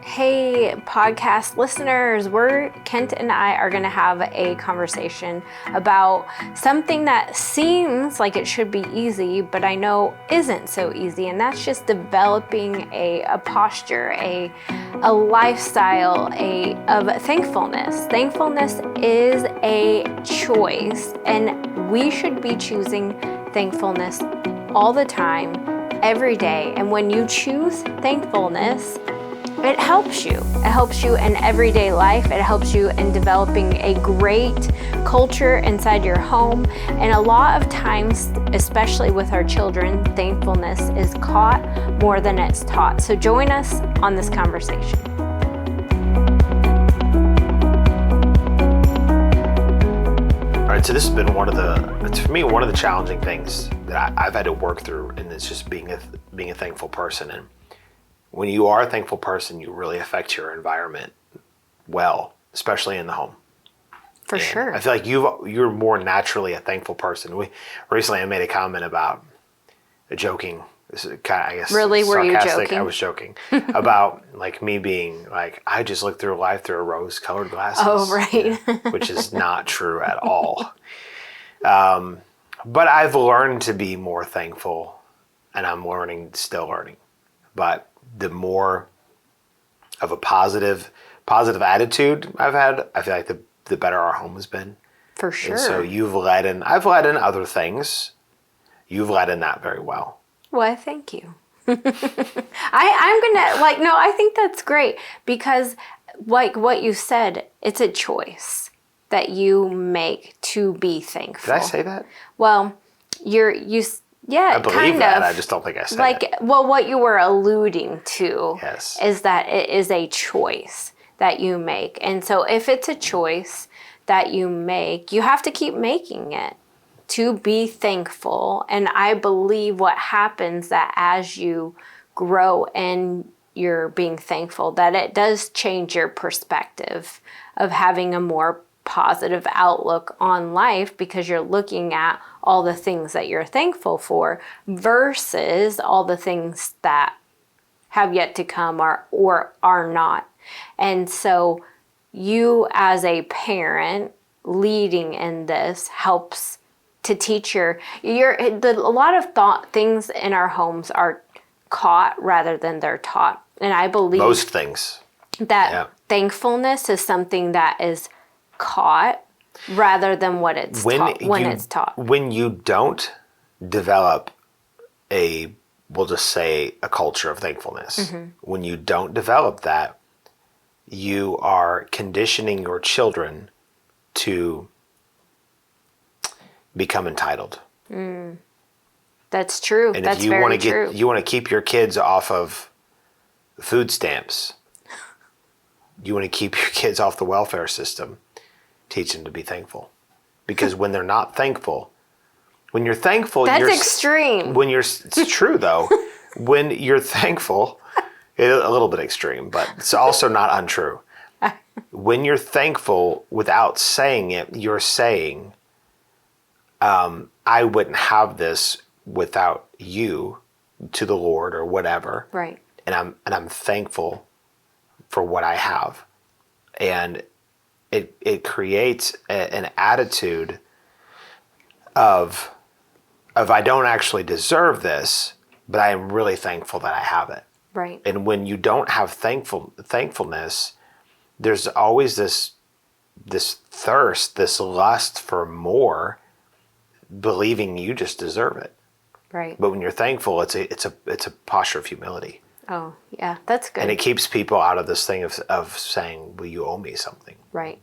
Hey, podcast listeners, Kent and I are going to have a conversation about something that seems like it should be easy, but I know isn't so easy, and that's just developing a posture, a lifestyle of thankfulness. Thankfulness is a choice, and we should be choosing thankfulness all the time, every day. And when you choose thankfulness, it helps you. It helps you in everyday life. It helps you in developing a great culture inside your home. And a lot of times, especially with our children, thankfulness is caught more than it's taught. So join us on this conversation. All right, so this has been one of the challenging things that I've had to work through, and it's just being a thankful person. And when you are a thankful person, you really affect your environment well, especially in the home. For sure. I feel like you're more naturally a thankful person. Recently I made a comment about joking. This is kind of, I guess, really, were you joking? I was joking about like me being like, I just look through life through rose-colored glasses. Oh, right. Which is not true at all. But I've learned to be more thankful, and I'm still learning. But the more of a positive attitude I've had, I feel like the better our home has been. For sure. And so I've led in other things. You've led in that very well. Well, thank you. I think that's great because like what you said, it's a choice that you make to be thankful. Did I say that? Well, yeah, I believe kind that. of. I just don't think I said it. Well, what you were alluding to Yes. is that it is a choice that you make. And so if it's a choice that you make, you have to keep making it to be thankful. And I believe what happens that as you grow and you're being thankful, that it does change your perspective of having a more positive outlook on life because you're looking at all the things that you're thankful for versus all the things that have yet to come or are not. And so you as a parent leading in this helps to teach a lot of things in our homes are caught rather than they're taught. And I believe most things that thankfulness is something that is caught rather than it's taught. When you don't develop we'll just say a culture of thankfulness, when you don't develop that, you are conditioning your children to become entitled. That's true. And that's if you very true. You want to keep your kids off of food stamps, you want to keep your kids off the welfare system, teach them to be thankful. Because when they're not thankful, when you're thankful, that's extreme. It's true though. When you're thankful, it's a little bit extreme, but it's also not untrue. When you're thankful without saying it, you're saying, I wouldn't have this without you, to the Lord or whatever. Right. And I'm thankful for what I have. And it creates an attitude of I don't actually deserve this, but I am really thankful that I have it. Right. And when you don't have thankfulness, there's always this thirst, this lust for more, believing you just deserve it. Right. But when you're thankful, it's a posture of humility. Oh, yeah, that's good. And it keeps people out of this thing of saying, well, you owe me something. Right.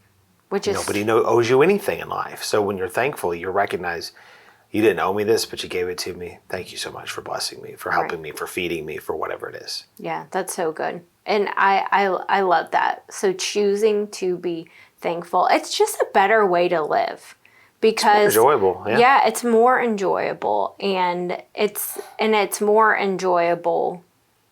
Which is nobody owes you anything in life. So when you're thankful, you recognize you didn't owe me this, but you gave it to me. Thank you so much for blessing me, for helping me, for feeding me, for whatever it is. Yeah, that's so good. And I love that. So choosing to be thankful, it's just a better way to live. Because it's more enjoyable. Yeah, it's more enjoyable, and it's more enjoyable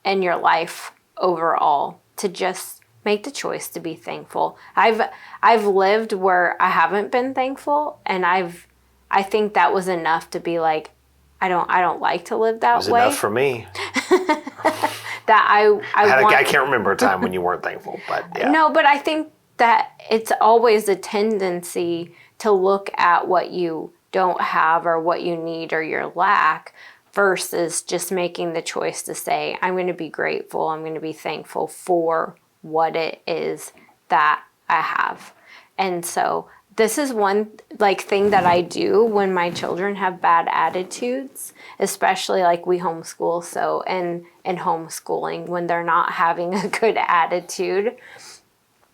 in your life overall to just make the choice to be thankful. I've lived where I haven't been thankful, and I think that was enough to be like, I don't like to live that way. It was enough for me. that I want. I can't remember a time when you weren't thankful, but yeah. No, but I think that it's always a tendency to look at what you don't have or what you need or your lack versus just making the choice to say, I'm going to be grateful, I'm going to be thankful for what it is that I have. And so this is one thing that I do when my children have bad attitudes, especially like we homeschool. So in homeschooling, when they're not having a good attitude,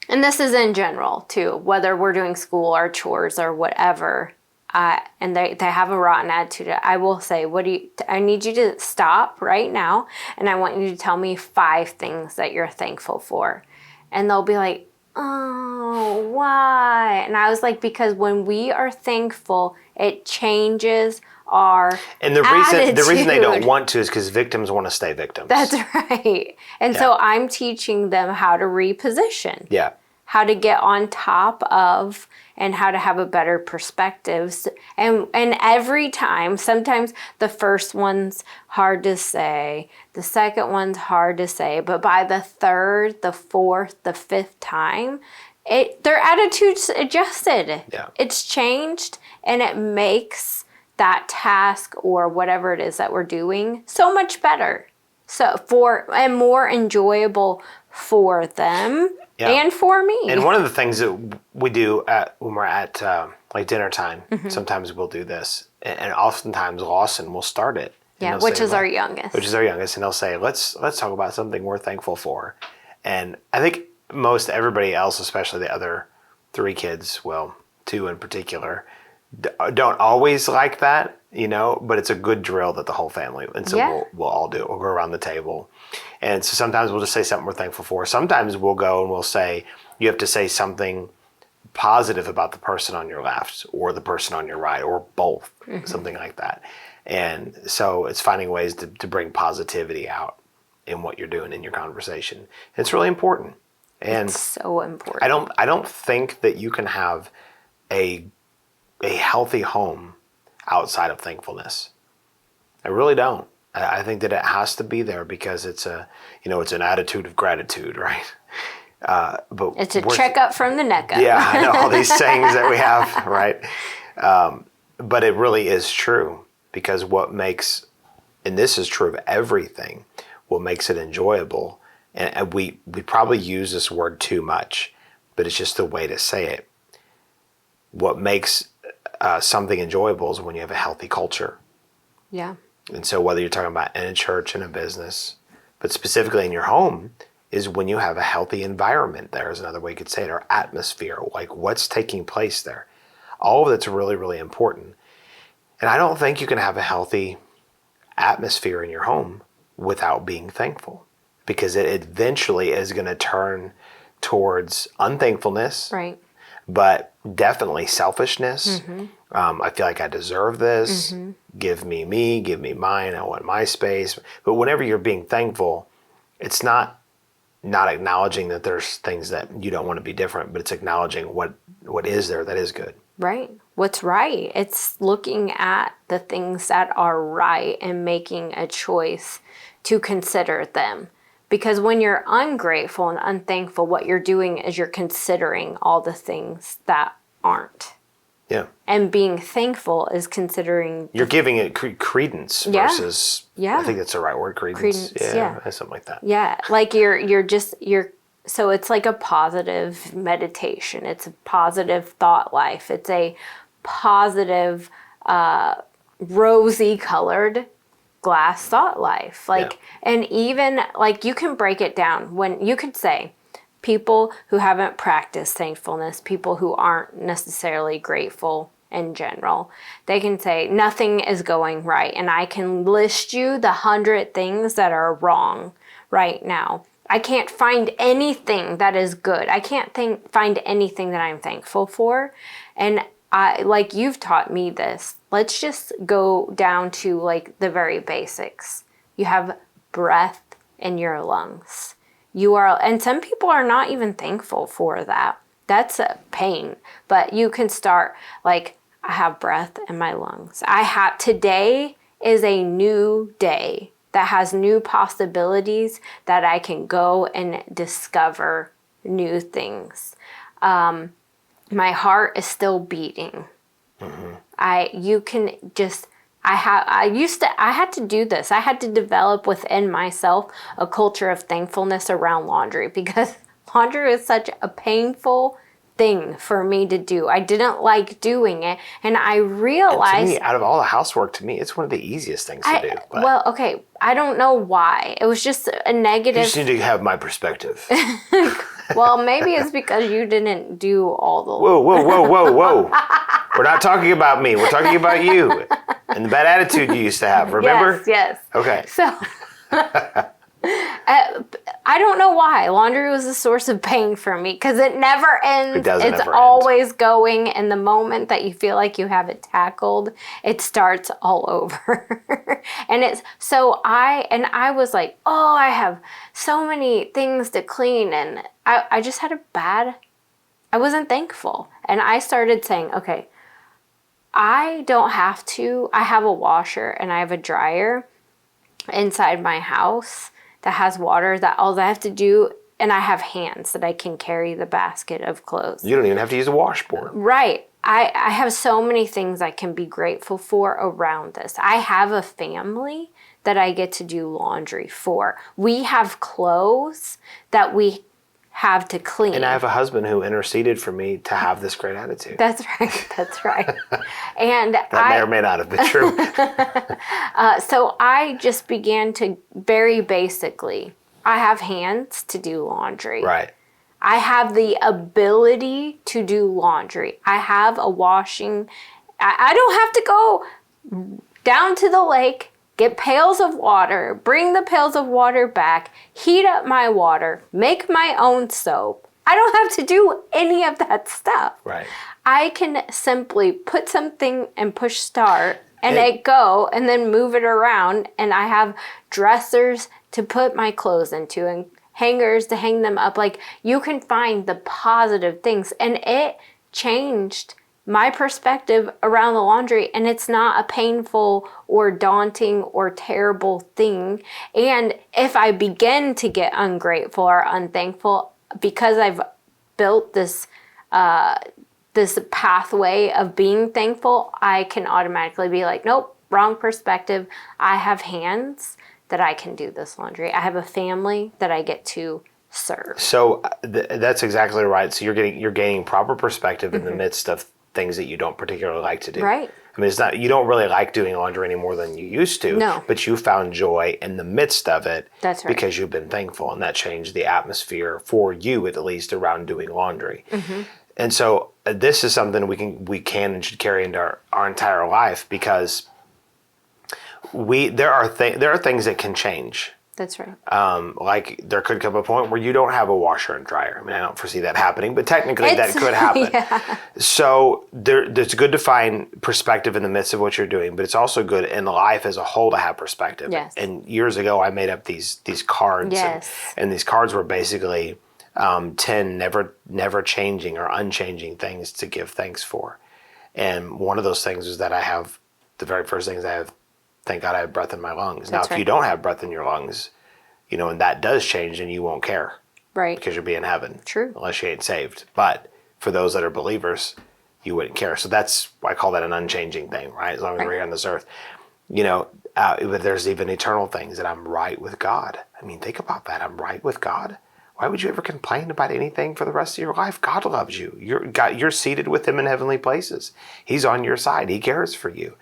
and this is in general too, whether we're doing school or chores or whatever, and they have a rotten attitude, I will say, I need you to stop right now, and I want you to tell me 5 things that you're thankful for. And they'll be like, oh, why? And I was like, because when we are thankful, it changes our And the reason they don't want to is because victims want to stay victims. That's right. And so I'm teaching them how to reposition. Yeah. How to get on top of and how to have a better perspective. And every time, sometimes the first one's hard to say, the second one's hard to say, but by the third, the fourth, the fifth time, their attitude's adjusted. Yeah. It's changed, and it makes that task or whatever it is that we're doing so much better. And more enjoyable for them. Yeah. And for me. And one of the things that we do when we're at like dinner time, sometimes we'll do this, and oftentimes Lawson will start it. Yeah, which is our youngest. Which is our youngest, and he'll say, "Let's talk about something we're thankful for." And I think most everybody else, especially the other 3 kids, well, 2 in particular, don't always like that, but it's a good drill that the whole family, and so we'll all do it. We'll go around the table. And so sometimes we'll just say something we're thankful for. Sometimes we'll go and we'll say, you have to say something positive about the person on your left or the person on your right or both, something like that. And so it's finding ways to bring positivity out in what you're doing in your conversation. It's really important. And it's so important. I don't think that you can have a healthy home outside of thankfulness. I really don't. I think that it has to be there because it's it's an attitude of gratitude, right? But it's a checkup from the neck up. Yeah, I know all these sayings that we have, right? But it really is true because what makes, and this is true of everything, what makes it enjoyable, and we probably use this word too much, but it's just the way to say it. What makes something enjoyable is when you have a healthy culture. Yeah. And so whether you're talking about in a church, in a business, but specifically in your home, is when you have a healthy environment there is another way you could say it, or atmosphere, like what's taking place there. All of that's really, really important. And I don't think you can have a healthy atmosphere in your home without being thankful, because it eventually is going to turn towards unthankfulness. Right. But definitely selfishness. I feel like I deserve this. Give me, give me mine. I want my space. But whenever you're being thankful, it's not acknowledging that there's things that you don't want to be different, but it's acknowledging what is there that is good. Right. What's right. It's looking at the things that are right and making a choice to consider them. Because when you're ungrateful and unthankful, what you're doing is you're considering all the things that aren't. Yeah. And being thankful is considering... You're giving it credence versus... Yeah. I think that's the right word, credence. Yeah. Something like that. Yeah. Like so it's like a positive meditation. It's a positive thought life. It's a positive, rosy colored glass thought life. And even you can break it down when you could say people who haven't practiced thankfulness, people who aren't necessarily grateful in general, they can say nothing is going right. And I can list you the 100 things that are wrong right now. I can't find anything that is good. I can't find anything that I'm thankful for. And you've taught me this. Let's just go down to the very basics. You have breath in your lungs. And some people are not even thankful for that. That's a pain. But you can start I have breath in my lungs. Today is a new day. that has new possibilities that I can go and discover new things. My heart is still beating. I had to do this. I had to develop within myself a culture of thankfulness around laundry, because laundry is such a painful thing for me to do. I didn't like doing it, and I realized, and to me, out of all the housework, to me, it's one of the easiest things to do. But well, okay, I don't know why. It was just a you negative. just need to have my perspective. Well, maybe it's because you didn't do all the. Whoa, whoa, whoa, whoa, whoa. We're not talking about me. We're talking about you and the bad attitude you used to have. Remember? Yes. Okay. So, I don't know why. Laundry was a source of pain for me, because it never ends. It doesn't It's ever end. always going. And the moment that you feel like you have it tackled, it starts all over. And I was like, oh, I have so many things to clean. And I just had I wasn't thankful. And I started saying, okay, I don't have to. I have a washer and I have a dryer inside my house that has water, that all I have to do, and I have hands that I can carry the basket of clothes. You don't even have to use a washboard. Right. I have so many things I can be grateful for around this. I have a family that I get to do laundry for. We have clothes that we have to clean. And I have a husband who interceded for me to have this great attitude. That's right. That's right. And that may or may not have been true. So I just began to, very basically, I have hands to do laundry. Right. I have the ability to do laundry. I have a washing. I don't have to go down to the lake, get pails of water, bring the pails of water back, heat up my water, make my own soap. I don't have to do any of that stuff. Right. I can simply put something and push start and it go, and then move it around, and I have dressers to put my clothes into and hangers to hang them up. Like, you can find the positive things, and it changed my perspective around the laundry, and it's not a painful or daunting or terrible thing. And if I begin to get ungrateful or unthankful, because I've built this pathway of being thankful, I can automatically be like, nope, wrong perspective. I have hands that I can do this laundry. I have a family that I get to serve. So that's exactly right. So you're gaining proper perspective in the midst of things that you don't particularly like to do. Right. I mean, you don't really like doing laundry any more than you used to. No. But you found joy in the midst of it. That's right. Because you've been thankful, and that changed the atmosphere for you, at least, around doing laundry. Mm-hmm. And so this is something we can and should carry into our entire life, because there are things that can change. That's right. Like, there could come a point where you don't have a washer and dryer. I mean, I don't foresee that happening, but technically that could happen. Yeah. So it's good to find perspective in the midst of what you're doing, but it's also good in life as a whole to have perspective. Yes. And years ago, I made up these cards. Yes. And these cards were basically 10 never changing or unchanging things to give thanks for. And one of those things is that the very first things I have, thank God I have breath in my lungs. Now, if you don't have breath in your lungs, and that does change, and you won't care. Right. Because you'll be in heaven. True. Unless you ain't saved. But for those that are believers, you wouldn't care. So I call that an unchanging thing, right? As long as we're here on this earth. But there's even eternal things, that I'm right with God. I mean, think about that. I'm right with God. Why would you ever complain about anything for the rest of your life? God loves you. You're seated with him in heavenly places. He's on your side. He cares for you.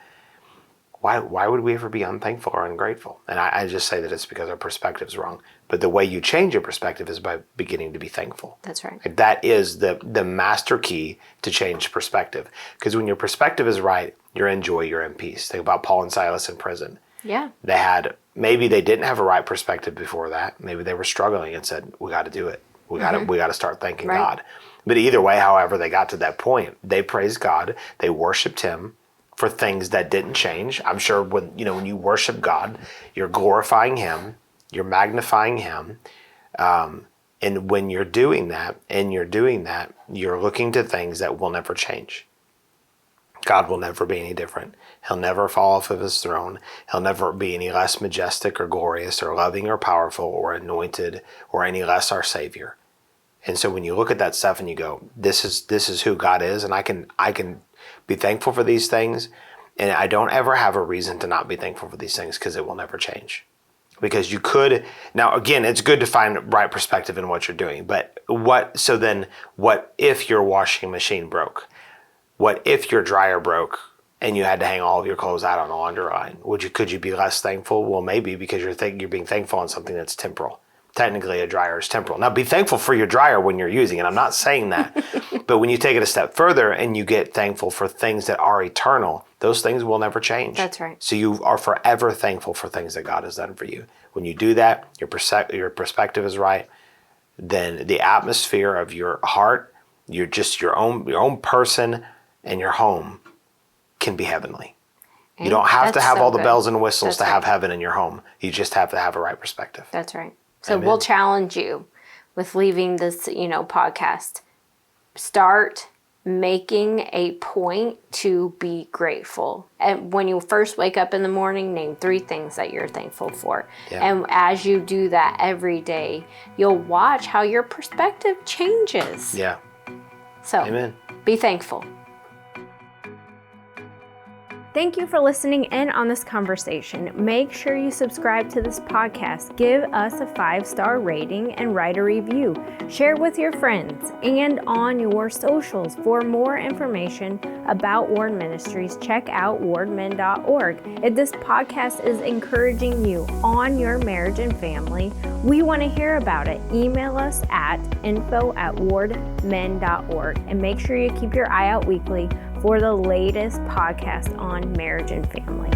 Why would we ever be unthankful or ungrateful? And I just say that it's because our perspective's wrong. But the way you change your perspective is by beginning to be thankful. That's right. Like, that is the master key to change perspective. Because when your perspective is right, you're in joy, you're in peace. Think about Paul and Silas in prison. Yeah. Maybe they didn't have a right perspective before that. Maybe they were struggling and said, we got to do it. We got to start thanking God. But either way, however they got to that point, they praised God. They worshiped him for things that didn't change. I'm sure when you worship God, you're glorifying him, you're magnifying him. And when you're doing that, you're looking to things that will never change. God will never be any different. He'll never fall off of his throne. He'll never be any less majestic or glorious or loving or powerful or anointed or any less our Savior. And so when you look at that stuff and you go, this is who God is, and I can be thankful for these things, and I don't ever have a reason to not be thankful for these things because it will never change. Because you could, now again, it's good to find right perspective in what you're doing, but what if your washing machine broke? What if your dryer broke and you had to hang all of your clothes out on a laundry line? Could you be less thankful? Well, maybe, because you're being thankful on something that's temporal. Technically, a dryer is temporal. Now, be thankful for your dryer when you're using it. I'm not saying that. But when you take it a step further and you get thankful for things that are eternal, those things will never change. That's right. So you are forever thankful for things that God has done for you. When you do that, your perspective is right, then the atmosphere of your heart, your own person, and your home can be heavenly. You don't have to have all the bells and whistles to have heaven in your home. You just have to have a right perspective. That's right. So Amen. We'll challenge you with leaving this, podcast. Start making a point to be grateful. And when you first wake up in the morning, name 3 things that you're thankful for. Yeah. And as you do that every day, you'll watch how your perspective changes. Yeah. So Amen. Be thankful. Thank you for listening in on this conversation. Make sure you subscribe to this podcast, give us a 5-star rating, and write a review. Share with your friends and on your socials. For more information about Ward Ministries, check out wardmen.org. If this podcast is encouraging you on your marriage and family, we want to hear about it. Email us at info@wardmen.org, and make sure you keep your eye out weekly for the latest podcast on marriage and family.